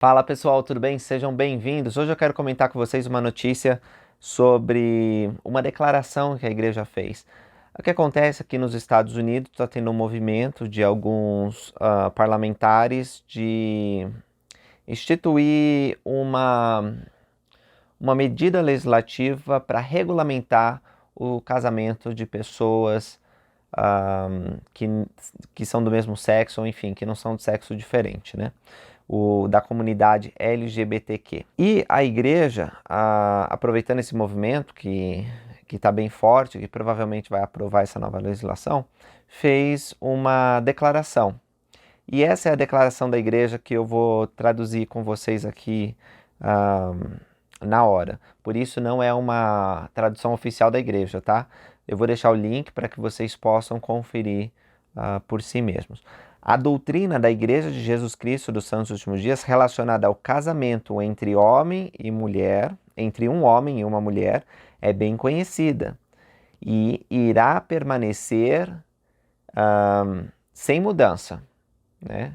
Fala pessoal, tudo bem? Sejam bem-vindos. Hoje eu quero comentar com vocês uma notícia sobre uma declaração que a igreja fez. O que acontece aqui nos Estados Unidos está tendo um movimento de alguns parlamentares de instituir uma medida legislativa para regulamentar o casamento de pessoas ah, que, que são do mesmo sexo, ou enfim, que não são de sexo diferente, né? Da comunidade LGBTQ. E a igreja, aproveitando esse movimento que está bem forte, que provavelmente vai aprovar essa nova legislação, fez uma declaração. E essa é a declaração da igreja que eu vou traduzir com vocês aqui na hora. Por isso não é uma tradução oficial da igreja, tá? Eu vou deixar o link para que vocês possam conferir por si mesmos. A doutrina da Igreja de Jesus Cristo dos Santos Últimos Dias relacionada ao casamento entre homem e mulher, entre um homem e uma mulher, é bem conhecida e irá permanecer sem mudança, né?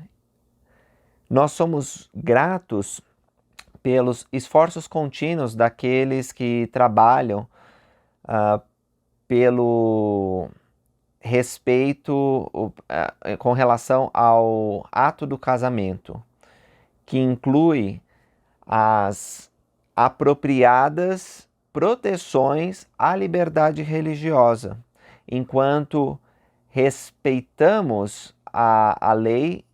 Nós somos gratos pelos esforços contínuos daqueles que trabalham pelo respeito com relação ao ato do casamento, que inclui as apropriadas proteções à liberdade religiosa, enquanto respeitamos a lei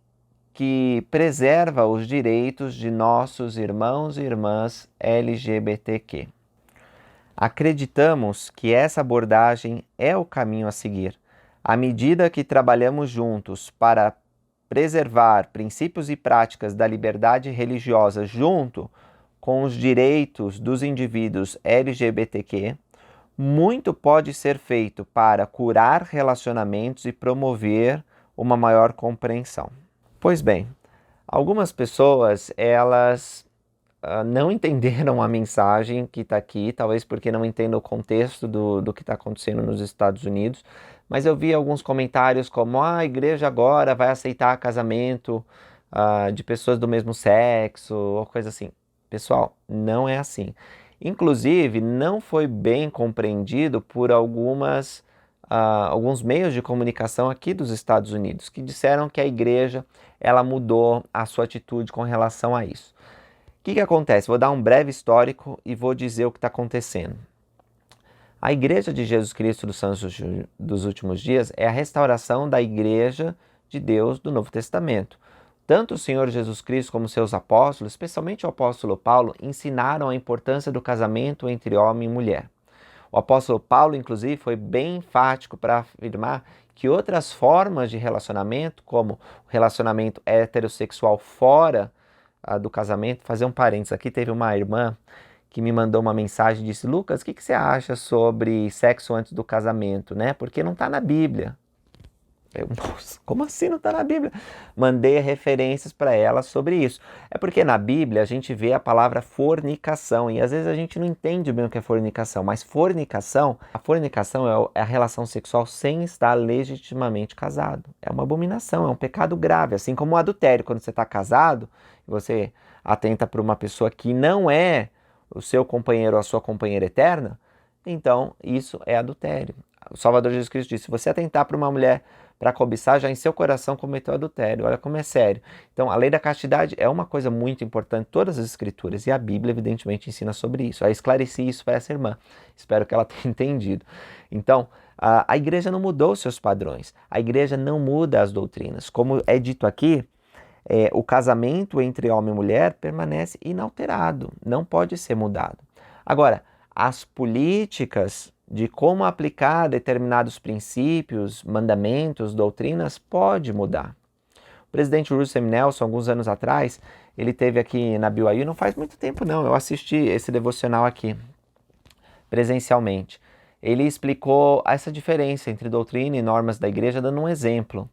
que preserva os direitos de nossos irmãos e irmãs LGBTQ. Acreditamos que essa abordagem é o caminho a seguir. À medida que trabalhamos juntos para preservar princípios e práticas da liberdade religiosa junto com os direitos dos indivíduos LGBTQ, muito pode ser feito para curar relacionamentos e promover uma maior compreensão. Pois bem, algumas pessoas, elas não entenderam a mensagem que está aqui, talvez porque não entendem o contexto do que está acontecendo nos Estados Unidos, mas eu vi alguns comentários como a igreja agora vai aceitar casamento de pessoas do mesmo sexo, ou coisa assim. Pessoal, não é assim. Inclusive, não foi bem compreendido por alguns meios de comunicação aqui dos Estados Unidos, que disseram que a igreja ela mudou a sua atitude com relação a isso. O que acontece? Vou dar um breve histórico e vou dizer o que está acontecendo. A Igreja de Jesus Cristo dos Santos dos Últimos Dias é a restauração da Igreja de Deus do Novo Testamento. Tanto o Senhor Jesus Cristo como seus apóstolos, especialmente o apóstolo Paulo, ensinaram a importância do casamento entre homem e mulher. O apóstolo Paulo, inclusive, foi bem enfático para afirmar que outras formas de relacionamento, como o relacionamento heterossexual fora do casamento, fazer um parênteses aqui, teve uma irmã que me mandou uma mensagem e disse: Lucas, o que você acha sobre sexo antes do casamento, né? Porque não está na Bíblia. Eu, nossa, como assim não está na Bíblia? Mandei referências para ela sobre isso. É porque na Bíblia a gente vê a palavra fornicação e às vezes a gente não entende bem o que é fornicação, mas a fornicação é a relação sexual sem estar legitimamente casado. É uma abominação, é um pecado grave, assim como o adultério. Quando você está casado, você atenta para uma pessoa que não é o seu companheiro ou a sua companheira eterna, então isso é adultério. O Salvador Jesus Cristo disse: se você atentar para uma mulher para cobiçar, já em seu coração cometeu adultério. Olha como é sério. Então, a lei da castidade é uma coisa muito importante, todas as escrituras, e a Bíblia, evidentemente, ensina sobre isso. Eu esclareci isso para essa irmã. Espero que ela tenha entendido. Então, a igreja não mudou seus padrões. A igreja não muda as doutrinas. Como é dito aqui, o casamento entre homem e mulher permanece inalterado, não pode ser mudado. Agora, as políticas de como aplicar determinados princípios, mandamentos, doutrinas, pode mudar. O presidente Russell Nelson, alguns anos atrás, ele teve aqui na BYU, não faz muito tempo não, eu assisti esse devocional aqui, presencialmente. Ele explicou essa diferença entre doutrina e normas da igreja, dando um exemplo.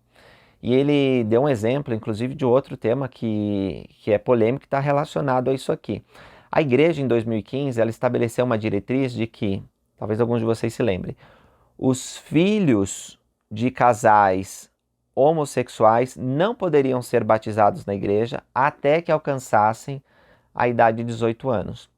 E ele deu um exemplo, inclusive, de outro tema que é polêmico e está relacionado a isso aqui. A igreja, em 2015, ela estabeleceu uma diretriz de que, talvez alguns de vocês se lembrem, os filhos de casais homossexuais não poderiam ser batizados na igreja até que alcançassem a idade de 18 anos.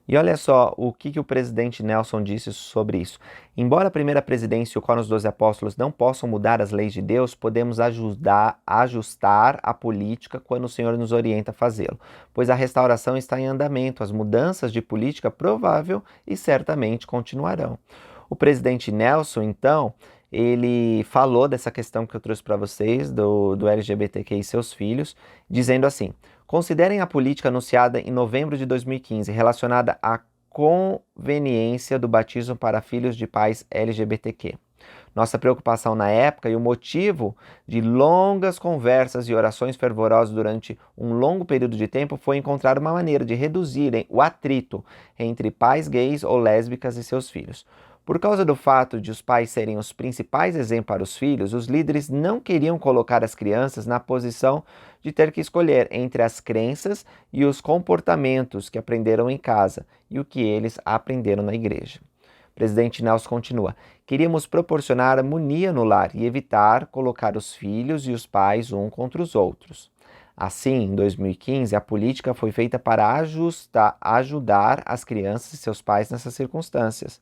E olha só o que o presidente Nelson disse sobre isso. Embora a primeira presidência e o Quórum dos 12 Apóstolos não possam mudar as leis de Deus, podemos ajustar a política quando o Senhor nos orienta a fazê-lo, pois a restauração está em andamento, as mudanças de política provável e certamente continuarão. O presidente Nelson, então, ele falou dessa questão que eu trouxe para vocês, do LGBTQ e seus filhos, dizendo assim: considerem a política anunciada em novembro de 2015 relacionada à conveniência do batismo para filhos de pais LGBTQ. Nossa preocupação na época e o motivo de longas conversas e orações fervorosas durante um longo período de tempo foi encontrar uma maneira de reduzir o atrito entre pais gays ou lésbicas e seus filhos. Por causa do fato de os pais serem os principais exemplos para os filhos, os líderes não queriam colocar as crianças na posição de ter que escolher entre as crenças e os comportamentos que aprenderam em casa e o que eles aprenderam na igreja. O presidente Nelson continua: queríamos proporcionar harmonia no lar e evitar colocar os filhos e os pais um contra os outros. Assim, em 2015, a política foi feita para ajudar as crianças e seus pais nessas circunstâncias.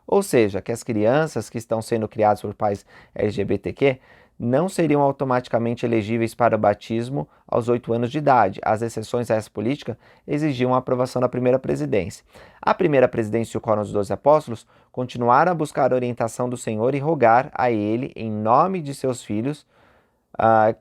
Ou seja, que as crianças que estão sendo criadas por pais LGBTQ não seriam automaticamente elegíveis para o batismo aos 8 anos de idade. As exceções a essa política exigiam a aprovação da primeira presidência. A primeira presidência e o Quórum dos 12 Apóstolos continuaram a buscar a orientação do Senhor e rogar a Ele, em nome de seus filhos,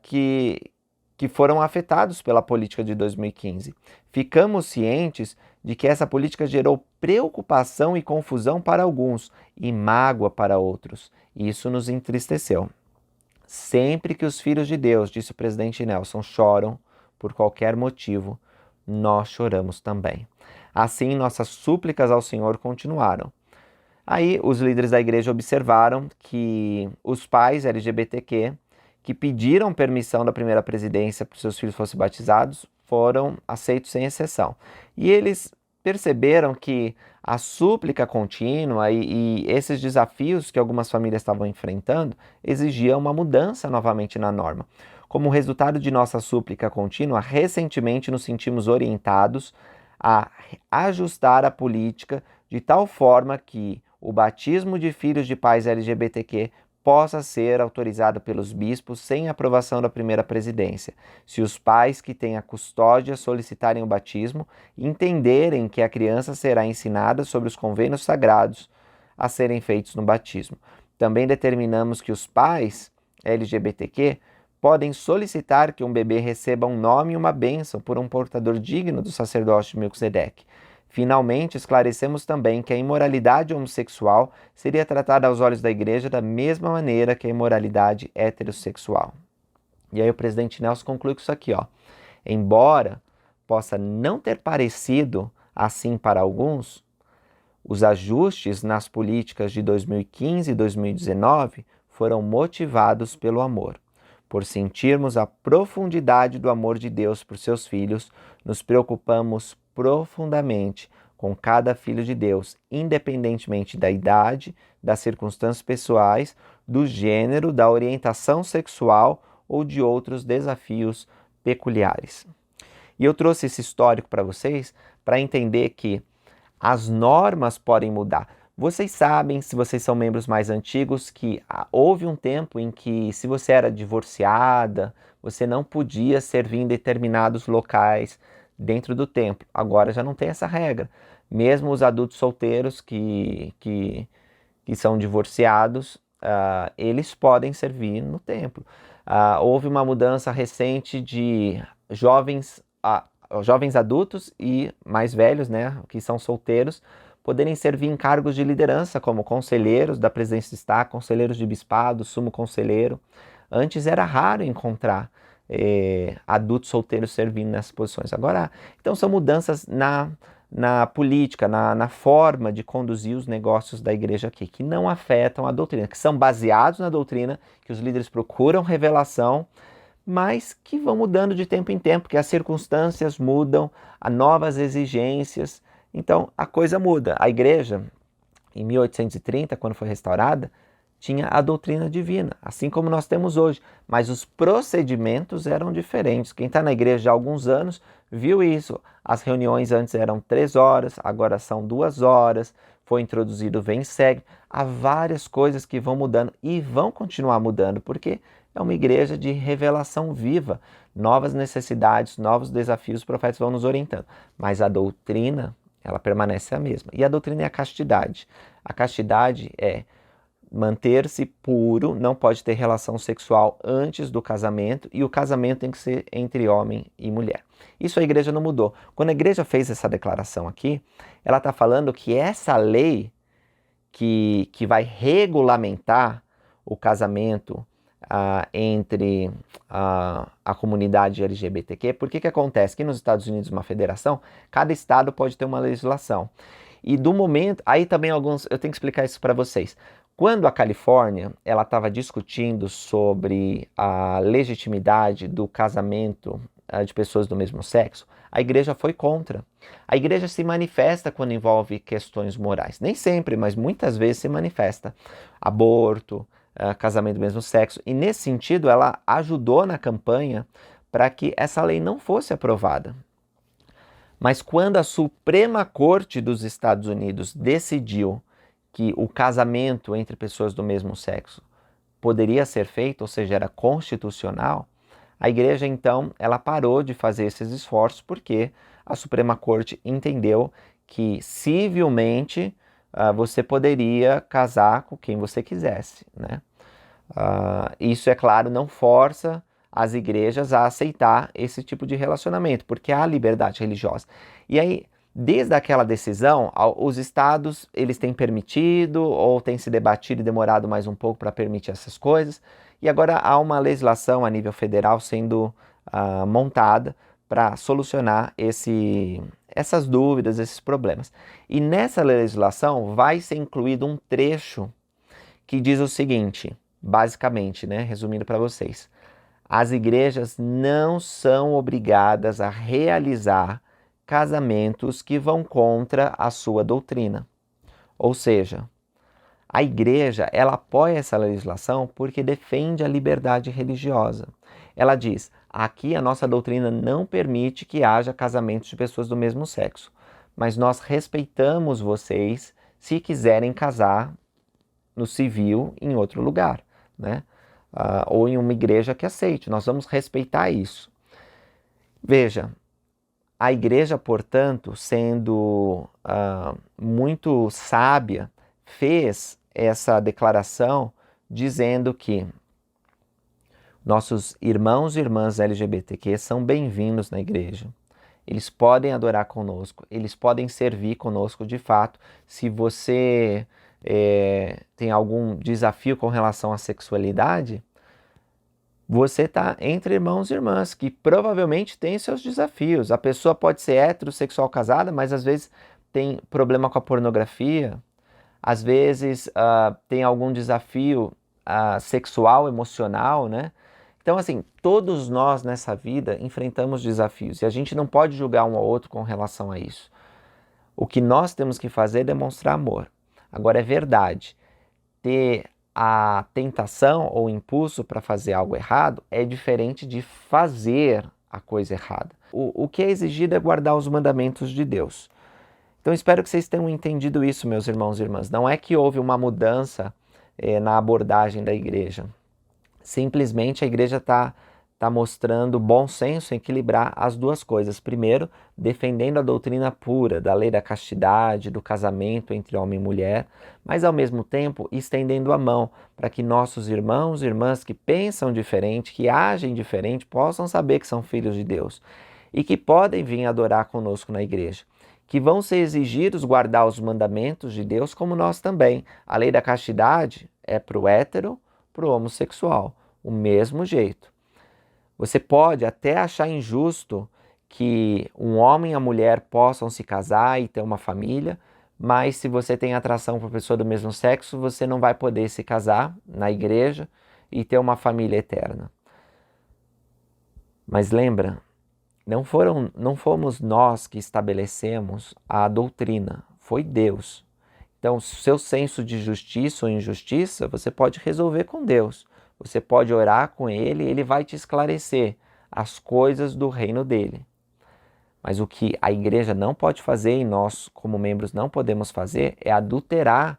que foram afetados pela política de 2015. Ficamos cientes de que essa política gerou preocupação e confusão para alguns e mágoa para outros. Isso nos entristeceu. Sempre que os filhos de Deus, disse o presidente Nelson, choram por qualquer motivo, nós choramos também. Assim, nossas súplicas ao Senhor continuaram. Aí, os líderes da igreja observaram que os pais LGBTQ que pediram permissão da primeira presidência para que seus filhos fossem batizados foram aceitos sem exceção. E eles perceberam que a súplica contínua e esses desafios que algumas famílias estavam enfrentando exigiam uma mudança novamente na norma. Como resultado de nossa súplica contínua, recentemente nos sentimos orientados a ajustar a política de tal forma que o batismo de filhos de pais LGBTQ possa ser autorizado pelos bispos sem aprovação da primeira presidência. Se os pais que têm a custódia solicitarem o batismo, entenderem que a criança será ensinada sobre os convênios sagrados a serem feitos no batismo. Também determinamos que os pais LGBTQ podem solicitar que um bebê receba um nome e uma bênção por um portador digno do sacerdócio de Melquisedeque. Finalmente, esclarecemos também que a imoralidade homossexual seria tratada aos olhos da igreja da mesma maneira que a imoralidade heterossexual. E aí o presidente Nelson conclui com isso aqui, ó. Embora possa não ter parecido assim para alguns, os ajustes nas políticas de 2015 e 2019 foram motivados pelo amor. Por sentirmos a profundidade do amor de Deus por seus filhos, nos preocupamos profundamente com cada filho de Deus, independentemente da idade, das circunstâncias pessoais, do gênero, da orientação sexual ou de outros desafios peculiares. E eu trouxe esse histórico para vocês para entender que as normas podem mudar. Vocês sabem, se vocês são membros mais antigos, que houve um tempo em que, se você era divorciada, você não podia servir em determinados locais dentro do templo. Agora já não tem essa regra. Mesmo os adultos solteiros que são divorciados, eles podem servir no templo. Houve uma mudança recente de jovens adultos e mais velhos, né, que são solteiros, poderem servir em cargos de liderança, como conselheiros da presidência de Estado, conselheiros de bispado, sumo conselheiro. Antes era raro encontrar adultos solteiros servindo nessas posições. Agora, então são mudanças na política, na forma de conduzir os negócios da igreja aqui, que não afetam a doutrina, que são baseados na doutrina, que os líderes procuram revelação, mas que vão mudando de tempo em tempo, que as circunstâncias mudam, há novas exigências, então a coisa muda. A igreja, em 1830, quando foi restaurada, tinha a doutrina divina, assim como nós temos hoje, mas os procedimentos eram diferentes. Quem está na igreja há alguns anos viu isso. As reuniões antes eram 3 horas, agora são 2 horas, foi introduzido o Vem Segue. Há várias coisas que vão mudando e vão continuar mudando, porque é uma igreja de revelação viva. Novas necessidades, novos desafios, os profetas vão nos orientando. Mas a doutrina, ela permanece a mesma. E a doutrina é a castidade. A castidade é manter-se puro, não pode ter relação sexual antes do casamento, e o casamento tem que ser entre homem e mulher. Isso a igreja não mudou. Quando a igreja fez essa declaração aqui, ela está falando que essa lei que vai regulamentar o casamento entre a comunidade LGBTQ, por que acontece? Que nos Estados Unidos, uma federação, cada estado pode ter uma legislação. E do momento, aí também eu tenho que explicar isso para vocês. Quando a Califórnia ela estava discutindo sobre a legitimidade do casamento de pessoas do mesmo sexo, a igreja foi contra. A igreja se manifesta quando envolve questões morais. Nem sempre, mas muitas vezes se manifesta. Aborto, casamento do mesmo sexo. E nesse sentido, ela ajudou na campanha para que essa lei não fosse aprovada. Mas quando a Suprema Corte dos Estados Unidos decidiu que o casamento entre pessoas do mesmo sexo poderia ser feito, ou seja, era constitucional, a igreja então ela parou de fazer esses esforços porque a Suprema Corte entendeu que civilmente você poderia casar com quem você quisesse, né? Isso, é claro, não força as igrejas a aceitar esse tipo de relacionamento, porque há liberdade religiosa. E aí, desde aquela decisão, os estados eles têm permitido ou têm se debatido e demorado mais um pouco para permitir essas coisas. E agora há uma legislação a nível federal sendo montada para solucionar essas dúvidas, esses problemas. E nessa legislação vai ser incluído um trecho que diz o seguinte, basicamente, né, resumindo para vocês. As igrejas não são obrigadas a realizar casamentos que vão contra a sua doutrina. Ou seja, a igreja ela apoia essa legislação porque defende a liberdade religiosa. Ela diz, aqui a nossa doutrina não permite que haja casamentos de pessoas do mesmo sexo, mas nós respeitamos vocês se quiserem casar no civil em outro lugar, né? Ou em uma igreja que aceite. Nós vamos respeitar isso. Veja, a igreja, portanto, sendo muito sábia, fez essa declaração dizendo que nossos irmãos e irmãs LGBTQ são bem-vindos na igreja. Eles podem adorar conosco, eles podem servir conosco de fato. Se você tem algum desafio com relação à sexualidade, você está entre irmãos e irmãs que provavelmente têm seus desafios. A pessoa pode ser heterossexual casada, mas às vezes tem problema com a pornografia, às vezes tem algum desafio sexual, emocional, né? Então, assim, todos nós nessa vida enfrentamos desafios e a gente não pode julgar um ao outro com relação a isso. O que nós temos que fazer é demonstrar amor. Agora, é verdade, ter a tentação ou impulso para fazer algo errado é diferente de fazer a coisa errada. O que é exigido é guardar os mandamentos de Deus. Então, espero que vocês tenham entendido isso, meus irmãos e irmãs. Não é que houve uma mudança na abordagem da igreja. Simplesmente a igreja está mostrando bom senso em equilibrar as duas coisas. Primeiro, defendendo a doutrina pura da lei da castidade, do casamento entre homem e mulher, mas ao mesmo tempo estendendo a mão para que nossos irmãos e irmãs que pensam diferente, que agem diferente, possam saber que são filhos de Deus e que podem vir adorar conosco na igreja, que vão ser exigidos guardar os mandamentos de Deus como nós também. A lei da castidade é para o hétero, para o homossexual, o mesmo jeito. Você pode até achar injusto que um homem e a mulher possam se casar e ter uma família, mas se você tem atração por pessoa do mesmo sexo, você não vai poder se casar na igreja e ter uma família eterna. Mas lembra, não fomos nós que estabelecemos a doutrina, foi Deus. Então, seu senso de justiça ou injustiça, você pode resolver com Deus. Você pode orar com Ele, Ele vai te esclarecer as coisas do reino dele. Mas o que a igreja não pode fazer, e nós, como membros, não podemos fazer, é adulterar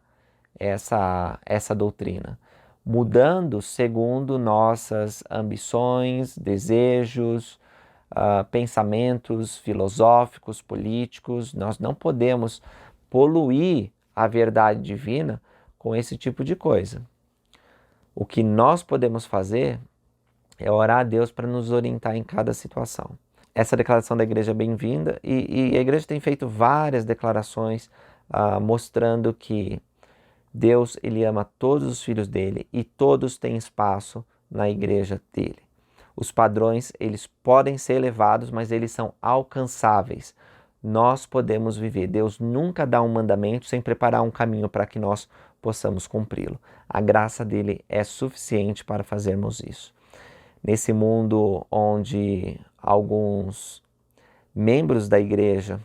essa doutrina, mudando segundo nossas ambições, desejos, pensamentos filosóficos, políticos. Nós não podemos poluir a verdade divina com esse tipo de coisa. O que nós podemos fazer é orar a Deus para nos orientar em cada situação. Essa declaração da igreja é bem-vinda e a igreja tem feito várias declarações mostrando que Deus, ele ama todos os filhos dele e todos têm espaço na igreja dele. Os padrões, eles podem ser elevados, mas eles são alcançáveis. Nós podemos viver. Deus nunca dá um mandamento sem preparar um caminho para que nós possamos cumpri-lo. A graça dele é suficiente para fazermos isso. Nesse mundo onde alguns membros da igreja,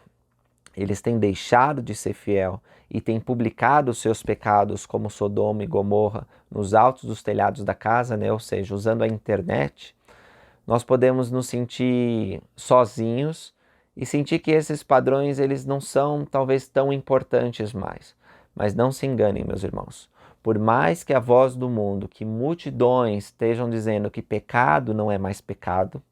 eles têm deixado de ser fiel e têm publicado os seus pecados como Sodoma e Gomorra nos altos dos telhados da casa, né? Ou seja, usando a internet, nós podemos nos sentir sozinhos e sentir que esses padrões eles não são talvez tão importantes mais. Mas não se enganem, meus irmãos. Por mais que a voz do mundo, que multidões estejam dizendo que pecado não é mais pecado,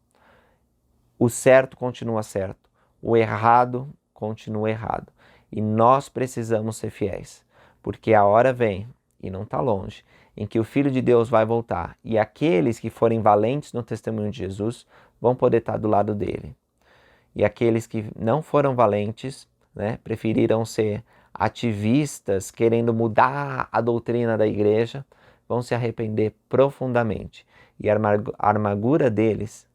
o certo continua certo, o errado continua errado. E nós precisamos ser fiéis, porque a hora vem, e não está longe, em que o Filho de Deus vai voltar, e aqueles que forem valentes no testemunho de Jesus vão poder estar do lado dele. E aqueles que não foram valentes, né, preferiram ser ativistas, querendo mudar a doutrina da igreja, vão se arrepender profundamente. E a amargura deles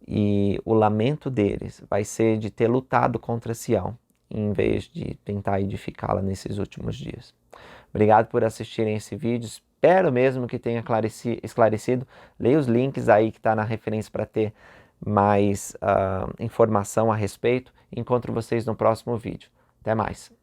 e o lamento deles vai ser de ter lutado contra Sião, em vez de tentar edificá-la nesses últimos dias. Obrigado por assistirem esse vídeo. Espero mesmo que tenha esclarecido. Leia os links aí que está na referência para ter mais informação a respeito. Encontro vocês no próximo vídeo. Até mais.